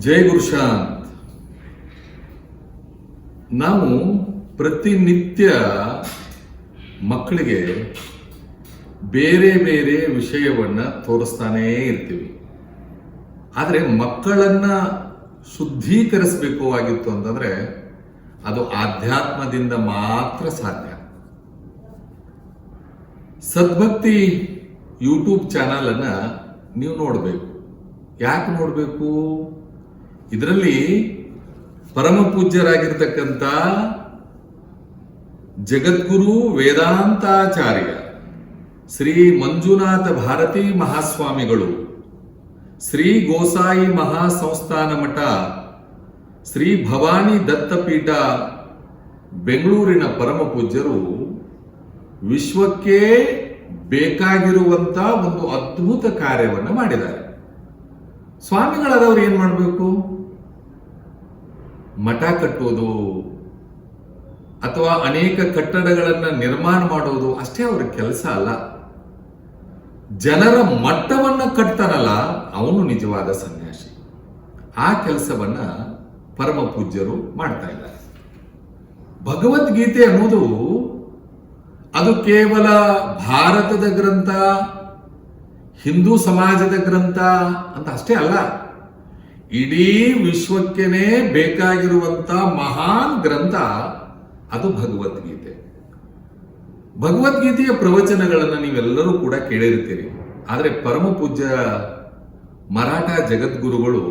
ಜೈ ಗುರುಶಾಂತ್. ನಾವು ಪ್ರತಿನಿತ್ಯ ಮಕ್ಕಳಿಗೆ ಬೇರೆ ಬೇರೆ ವಿಷಯವನ್ನ ತೋರಿಸ್ತಾನೇ ಇರ್ತೀವಿ. ಆದರೆ ಮಕ್ಕಳನ್ನ ಶುದ್ಧೀಕರಿಸಬೇಕು ಆಗಿತ್ತು ಅಂತಂದ್ರೆ ಅದು ಆಧ್ಯಾತ್ಮದಿಂದ ಮಾತ್ರ ಸಾಧ್ಯ. ಸದ್ಭಕ್ತಿ ಯೂಟ್ಯೂಬ್ ಚಾನಲ್ ಅನ್ನ ನೀವು ನೋಡಬೇಕು. ಯಾಕೆ ನೋಡಬೇಕು? ಇದರಲ್ಲಿ ಪರಮ ಪೂಜ್ಯರಾಗಿರ್ತಕ್ಕಂಥ ಜಗದ್ಗುರು ವೇದಾಂತಾಚಾರ್ಯ ಶ್ರೀ ಮಂಜುನಾಥ ಭಾರತೀ ಮಹಾಸ್ವಾಮಿಗಳು, ಶ್ರೀ ಗೋಸಾಯಿ ಮಹಾಸಂಸ್ಥಾನ ಮಠ, ಶ್ರೀ ಭವಾನಿ ದತ್ತಪೀಠ ಬೆಂಗಳೂರಿನ ಪರಮ ಪೂಜ್ಯರು ವಿಶ್ವಕ್ಕೆ ಬೇಕಾಗಿರುವಂತ ಒಂದು ಅದ್ಭುತ ಕಾರ್ಯವನ್ನು ಮಾಡಿದ್ದಾರೆ. ಸ್ವಾಮಿಗಳಾದವರು ಏನ್ ಮಾಡಬೇಕು? ಮಠ ಕಟ್ಟೋದು ಅಥವಾ ಅನೇಕ ಕಟ್ಟಡಗಳನ್ನ ನಿರ್ಮಾಣ ಮಾಡೋದು ಅಷ್ಟೇ ಅವರ ಕೆಲಸ ಅಲ್ಲ. ಜನರ ಮಟ್ಟವನ್ನ ಕಟ್ತಾನಲ್ಲ, ಅವನು ನಿಜವಾದ ಸನ್ಯಾಸಿ. ಆ ಕೆಲಸವನ್ನ ಪರಮ ಪೂಜ್ಯರು ಮಾಡ್ತಾ ಇದ್ದಾರೆ. ಭಗವದ್ಗೀತೆ ಅನ್ನೋದು ಅದು ಕೇವಲ ಭಾರತದ ಗ್ರಂಥ, ಹಿಂದೂ ಸಮಾಜದ ಗ್ರಂಥ ಅಂತ ಅಷ್ಟೇ ಅಲ್ಲ. ಇಡೀ ವಿಶ್ವಕ್ಕೆನೇ ಬೇಕಾಗಿರುವಂತ ಮಹಾನ್ ಗ್ರಂಥ ಅದು ಭಗವದ್ಗೀತೆ. ಭಗವದ್ಗೀತೆಯ ಪ್ರವಚನಗಳನ್ನು ನೀವೆಲ್ಲರೂ ಕೂಡ ಕೇಳಿರ್ತೀರಿ. ಆದರೆ ಪರಮ ಪೂಜ್ಯ ಮರಾಠ ಜಗದ್ಗುರುಗಳು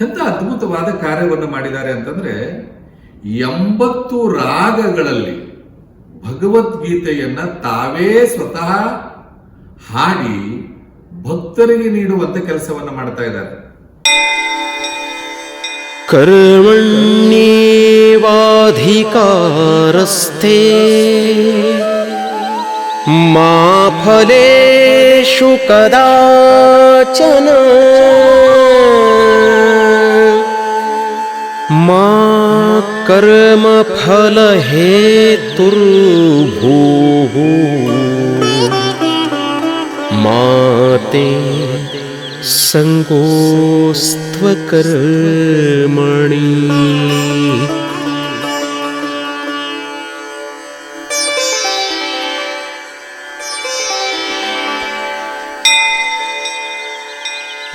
ಎಂತ ಅದ್ಭುತವಾದ ಕಾರ್ಯವನ್ನು ಮಾಡಿದ್ದಾರೆ ಅಂತಂದ್ರೆ 80 ರಾಗಗಳಲ್ಲಿ ಭಗವದ್ಗೀತೆಯನ್ನ ತಾವೇ ಸ್ವತಃ ಹಾಡಿ ಭಕ್ತರಿಗೆ ನೀಡುವಂತ ಕೆಲಸವನ್ನ ಮಾಡ್ತಾ ಇದ್ದಾರೆ. ಕರ್ಮಣ್ಯೇವಾಧಿಕಾರಸ್ಥೆ ಮಾ ಫಲೇಷು ಕದಾಚನ ಮಾ ಕರ್ಮ ಫಲ ಹೇತುರ್ಭೂಃ ಮಾತೆ ಸಂಗೋಸ್ತ್ವ ಕರ್ಮಣಿ.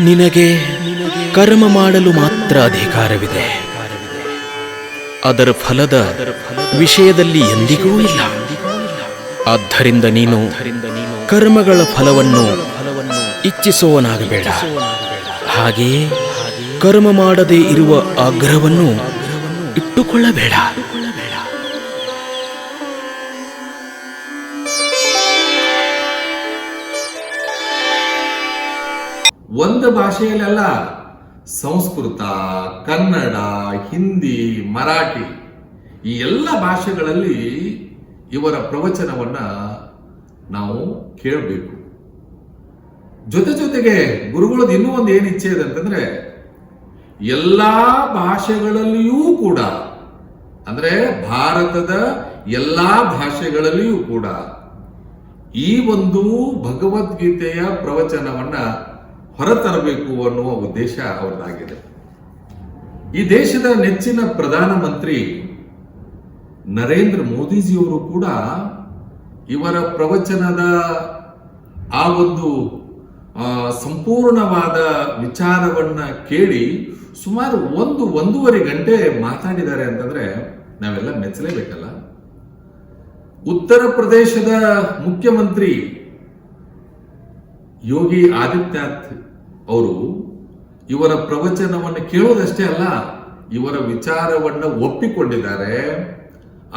ನಿನಗೆ ಕರ್ಮ ಮಾಡಲು ಮಾತ್ರ ಅಧಿಕಾರವಿದೆ. ಅದರ ಫಲದ ವಿಷಯದಲ್ಲಿ ಎಂದಿಗೂ ಇಲ್ಲ. ಆದ್ದರಿಂದ ನೀನು ಕರ್ಮಗಳ ಫಲವನ್ನು ಇಚ್ಛಿಸುವವನಾಗಬೇಡ. ಹಾಗೆಯೇ ಕರ್ಮ ಮಾಡದೇ ಇರುವ ಆಗ್ರಹವನ್ನು ಇಟ್ಟುಕೊಳ್ಳಬೇಡ. ಒಂದು ಭಾಷೆಯಲ್ಲ, ಸಂಸ್ಕೃತ, ಕನ್ನಡ, ಹಿಂದಿ, ಮರಾಠಿ ಈ ಎಲ್ಲ ಭಾಷೆಗಳಲ್ಲಿ ಇವರ ಪ್ರವಚನವನ್ನ ನಾವು ಕೇಳಬೇಕು. ಜೊತೆಗೆ ಗುರುಗಳದ್ದು ಇನ್ನೂ ಒಂದು ಏನು ಇಚ್ಛೆ ಇದೆ ಅಂತಂದ್ರೆ ಎಲ್ಲಾ ಭಾಷೆಗಳಲ್ಲಿಯೂ ಕೂಡ, ಅಂದ್ರೆ ಭಾರತದ ಎಲ್ಲಾ ಭಾಷೆಗಳಲ್ಲಿಯೂ ಕೂಡ ಈ ಒಂದು ಭಗವದ್ಗೀತೆಯ ಪ್ರವಚನವನ್ನ ಹೊರತರಬೇಕು ಅನ್ನುವ ಉದ್ದೇಶ ಅವರದಾಗಿದೆ. ಈ ದೇಶದ ನೆಚ್ಚಿನ ಪ್ರಧಾನಮಂತ್ರಿ ನರೇಂದ್ರ ಮೋದಿಜಿಯವರು ಕೂಡ ಇವರ ಪ್ರವಚನದ ಆ ಒಂದು ಸಂಪೂರ್ಣವಾದ ವಿಚಾರವನ್ನ ಕೇಳಿ ಸುಮಾರು 1.5 ಗಂಟೆ ಮಾತಾಡಿದ್ದಾರೆ ಅಂತಂದ್ರೆ ನಾವೆಲ್ಲ ಮೆಚ್ಚಲೇಬೇಕಲ್ಲ. ಉತ್ತರ ಪ್ರದೇಶದ ಮುಖ್ಯಮಂತ್ರಿ ಯೋಗಿ ಆದಿತ್ಯನಾಥ್ ಅವರು ಇವರ ಪ್ರವಚನವನ್ನು ಕೇಳೋದಷ್ಟೇ ಅಲ್ಲ, ಇವರ ವಿಚಾರವನ್ನ ಒಪ್ಪಿಕೊಂಡಿದ್ದಾರೆ.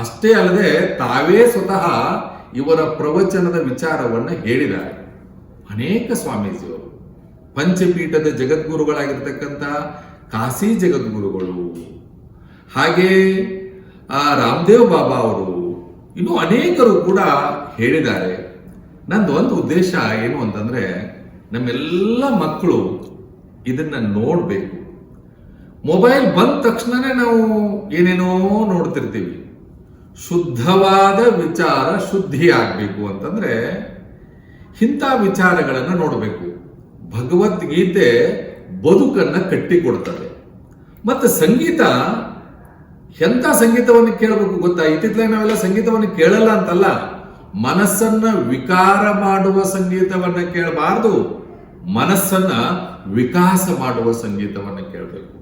ಅಷ್ಟೇ ಅಲ್ಲದೆ ತಾವೇ ಸ್ವತಃ ಇವರ ಪ್ರವಚನದ ವಿಚಾರವನ್ನ ಹೇಳಿದ್ದಾರೆ. ಅನೇಕ ಸ್ವಾಮೀಜಿಯವರು, ಪಂಚಪೀಠದ ಜಗದ್ಗುರುಗಳಾಗಿರ್ತಕ್ಕಂಥ ಕಾಶಿ ಜಗದ್ಗುರುಗಳು, ಹಾಗೆ ರಾಮದೇವ್ ಬಾಬಾ ಅವರು, ಇನ್ನು ಅನೇಕರು ಕೂಡ ಹೇಳಿದ್ದಾರೆ. ನಂದು ಒಂದು ಉದ್ದೇಶ ಏನು ಅಂತಂದ್ರೆ ನಮ್ಮೆಲ್ಲ ಮಕ್ಕಳು ಇದನ್ನ ನೋಡ್ಬೇಕು. ಮೊಬೈಲ್ ಬಂದ ತಕ್ಷಣನೇ ನಾವು ಏನೇನೋ ನೋಡ್ತಿರ್ತೀವಿ. ಶುದ್ಧವಾದ ವಿಚಾರ ಶುದ್ಧಿ ಆಗ್ಬೇಕು ಅಂತಂದ್ರೆ ಇಂಥ ವಿಚಾರಗಳನ್ನು ನೋಡಬೇಕು. ಭಗವದ್ಗೀತೆ ಬದುಕನ್ನ ಕಟ್ಟಿಕೊಡ್ತದೆ. ಮತ್ತು ಸಂಗೀತ ಎಂಥ ಸಂಗೀತವನ್ನು ಕೇಳಬೇಕು ಗೊತ್ತಾ? ಇತ್ತಿತ್ತಲಾಗಿ ನಾವೆಲ್ಲ ಸಂಗೀತವನ್ನು ಕೇಳಲ್ಲ ಅಂತಲ್ಲ, ಮನಸ್ಸನ್ನ ವಿಕಾರ ಮಾಡುವ ಸಂಗೀತವನ್ನು ಕೇಳಬಾರ್ದು, ಮನಸ್ಸನ್ನ ವಿಕಾಸ ಮಾಡುವ ಸಂಗೀತವನ್ನು ಕೇಳಬೇಕು.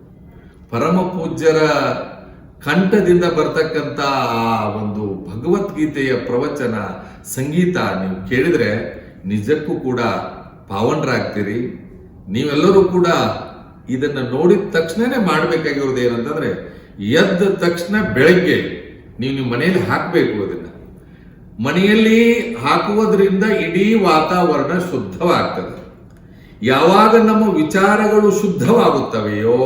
ಪರಮ ಪೂಜ್ಯರ ಕಂಠದಿಂದ ಬರ್ತಕ್ಕಂಥ ಆ ಒಂದು ಭಗವದ್ಗೀತೆಯ ಪ್ರವಚನ ಸಂಗೀತ ನೀವು ಕೇಳಿದ್ರೆ ನಿಜಕ್ಕೂ ಕೂಡ ಪಾವನರಾಗ್ತೀರಿ. ನೀವೆಲ್ಲರೂ ಕೂಡ ಇದನ್ನು ನೋಡಿದ ತಕ್ಷಣನೇ ಮಾಡಬೇಕಾಗಿರೋದು ಏನಂತಂದ್ರೆ, ಎದ್ದ ತಕ್ಷಣ ಬೆಳಗ್ಗೆ ನೀವು ನಿಮ್ಮ ಮನೆಯಲ್ಲಿ ಹಾಕಬೇಕು. ಅದನ್ನ ಮನೆಯಲ್ಲಿ ಹಾಕುವುದರಿಂದ ಇಡೀ ವಾತಾವರಣ ಶುದ್ಧವಾಗ್ತದೆ. ಯಾವಾಗ ನಮ್ಮ ವಿಚಾರಗಳು ಶುದ್ಧವಾಗುತ್ತವೆಯೋ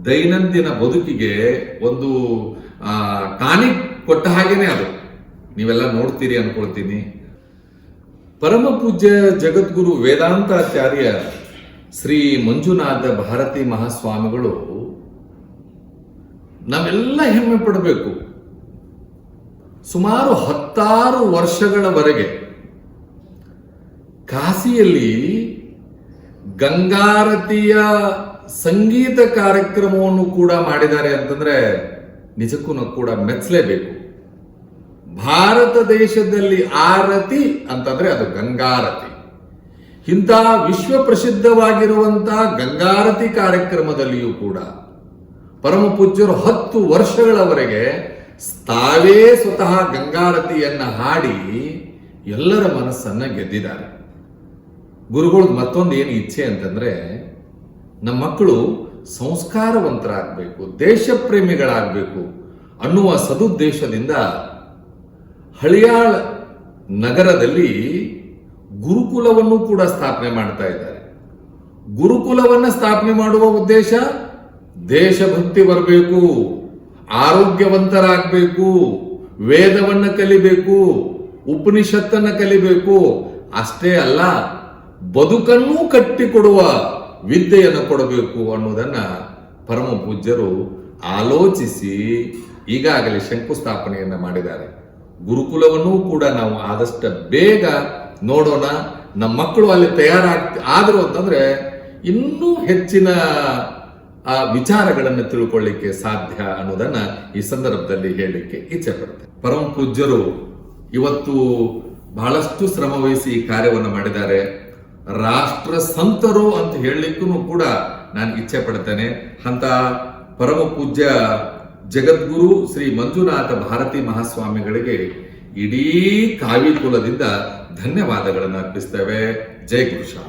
ದೈನಂದಿನ ಬದುಕಿಗೆ ಒಂದು ಟಾನಿಕ್ ಕೊಟ್ಟ ಹಾಗೇನೆ ಅದು. ನೀವೆಲ್ಲ ನೋಡ್ತೀರಿ ಅನ್ಕೊಳ್ತೀನಿ. ಪರಮ ಪೂಜ್ಯ ಜಗದ್ಗುರು ವೇದಾಂತಾಚಾರ್ಯ ಶ್ರೀ ಮಂಜುನಾಥ ಭಾರತಿ ಮಹಾಸ್ವಾಮಿಗಳು ನಾವೆಲ್ಲ ಹೆಮ್ಮೆ ಪಡಬೇಕು. ಸುಮಾರು 16 ವರ್ಷಗಳವರೆಗೆ ಕಾಶಿಯಲ್ಲಿ ಗಂಗಾರತಿಯ ಸಂಗೀತ ಕಾರ್ಯಕ್ರಮವನ್ನು ಕೂಡ ಮಾಡಿದ್ದಾರೆ ಅಂತಂದ್ರೆ ನಿಜಕ್ಕೂ ನಾವು ಕೂಡ ಮೆಚ್ಚಲೇಬೇಕು. ಭಾರತ ದೇಶದಲ್ಲಿ ಆರತಿ ಅಂತಂದ್ರೆ ಅದು ಗಂಗಾರತಿ. ಇಂಥ ವಿಶ್ವ ಪ್ರಸಿದ್ಧವಾಗಿರುವಂತಹ ಗಂಗಾರತಿ ಕಾರ್ಯಕ್ರಮದಲ್ಲಿಯೂ ಕೂಡ ಪರಮ ಪೂಜ್ಯರು 10 ವರ್ಷಗಳವರೆಗೆ ತಾವೇ ಸ್ವತಃ ಗಂಗಾರತಿಯನ್ನ ಹಾಡಿ ಎಲ್ಲರ ಮನಸ್ಸನ್ನ ಗೆದ್ದಿದ್ದಾರೆ. ಗುರುಗಳದ್ದು ಮತ್ತೊಂದು ಏನು ಇಚ್ಛೆ ಅಂತಂದ್ರೆ, ನಮ್ಮ ಮಕ್ಕಳು ಸಂಸ್ಕಾರವಂತರಾಗಬೇಕು, ದೇಶ ಪ್ರೇಮಿಗಳಾಗಬೇಕು ಅನ್ನುವ ಸದುದ್ದೇಶದಿಂದ ಹಳಿಯಾಳ ನಗರದಲ್ಲಿ ಗುರುಕುಲವನ್ನು ಕೂಡ ಸ್ಥಾಪನೆ ಮಾಡ್ತಾ ಇದ್ದಾರೆ. ಗುರುಕುಲವನ್ನು ಸ್ಥಾಪನೆ ಮಾಡುವ ಉದ್ದೇಶ ದೇಶಭಕ್ತಿ ಬರಬೇಕು, ಆರೋಗ್ಯವಂತರಾಗಬೇಕು, ವೇದವನ್ನು ಕಲಿಬೇಕು, ಉಪನಿಷತ್ತನ್ನು ಕಲಿಬೇಕು. ಅಷ್ಟೇ ಅಲ್ಲ, ಬದುಕನ್ನೂ ಕಟ್ಟಿಕೊಡುವ ವಿದ್ಯೆಯನ್ನು ಕೊಡಬೇಕು ಅನ್ನೋದನ್ನ ಪರಮ ಪೂಜ್ಯರು ಆಲೋಚಿಸಿ ಈಗಾಗಲೇ ಶಂಕುಸ್ಥಾಪನೆಯನ್ನ ಮಾಡಿದ್ದಾರೆ. ಗುರುಕುಲವನ್ನೂ ಕೂಡ ನಾವು ಆದಷ್ಟು ಬೇಗ ನೋಡೋಣ. ನಮ್ಮ ಮಕ್ಕಳು ಅಲ್ಲಿ ಆದರು ಅಂತಂದ್ರೆ ಇನ್ನೂ ಹೆಚ್ಚಿನ ವಿಚಾರಗಳನ್ನು ತಿಳ್ಕೊಳ್ಳಿಕ್ಕೆ ಸಾಧ್ಯ ಅನ್ನೋದನ್ನ ಈ ಸಂದರ್ಭದಲ್ಲಿ ಹೇಳಲಿಕ್ಕೆ ಇಚ್ಛೆ ಪಡ್ತೇನೆ. ಪರಮ ಪೂಜ್ಯರು ಇವತ್ತು ಬಹಳಷ್ಟು ಶ್ರಮವಹಿಸಿ ಈ ಕಾರ್ಯವನ್ನು ಮಾಡಿದ್ದಾರೆ. ರಾಷ್ಟ್ರ ಸಂತರು ಅಂತ ಹೇಳಲಿಕ್ಕೂ ಕೂಡ ನಾನು ಇಚ್ಛೆ ಪಡ್ತೇನೆ. ಅಂತ ಪರಮ ಪೂಜ್ಯ ಜಗದ್ಗುರು ಶ್ರೀ ಮಂಜುನಾಥ ಭಾರತಿ ಮಹಾಸ್ವಾಮಿಗಳಿಗೆ ಇಡೀ ಕಾವಿ ಕುಲದಿಂದ ಧನ್ಯವಾದಗಳನ್ನು ಅರ್ಪಿಸ್ತೇವೆ. ಜೈ ಗುರುಶಾ.